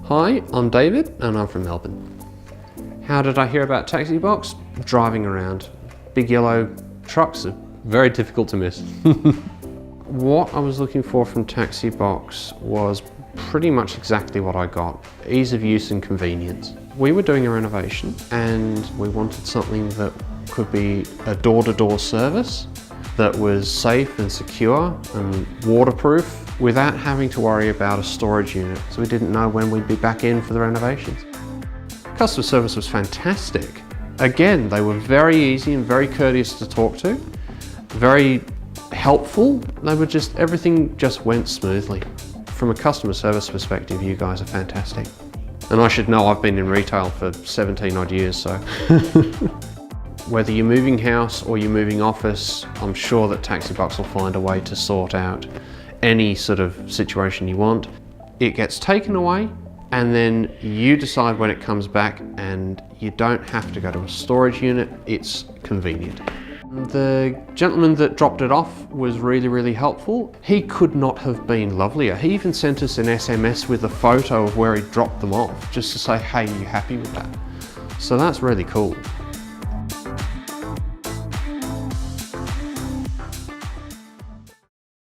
Hi, I'm David and I'm from Melbourne. How did I hear about TAXIBOX? Driving around. Big yellow trucks are very difficult to miss. What I was looking for from TAXIBOX was pretty much exactly what I got. Ease of use and convenience. We were doing a renovation and we wanted something that could be a door-to-door service that was safe and secure and waterproof without having to worry about a storage unit, so we didn't know when we'd be back in for the renovations. Customer service was fantastic. Again, they were very easy and very courteous to talk to, very helpful. Everything just went smoothly. From a customer service perspective, you guys are fantastic. And I should know, I've been in retail for 17 odd years, so. Whether you're moving house or you're moving office, I'm sure that TAXIBOX will find a way to sort out any sort of situation you want. It gets taken away and then you decide when it comes back, and you don't have to go to a storage unit, it's convenient. The gentleman that dropped it off was really, really helpful. He could not have been lovelier. He even sent us an SMS with a photo of where he dropped them off, just to say, hey, are you happy with that? So that's really cool.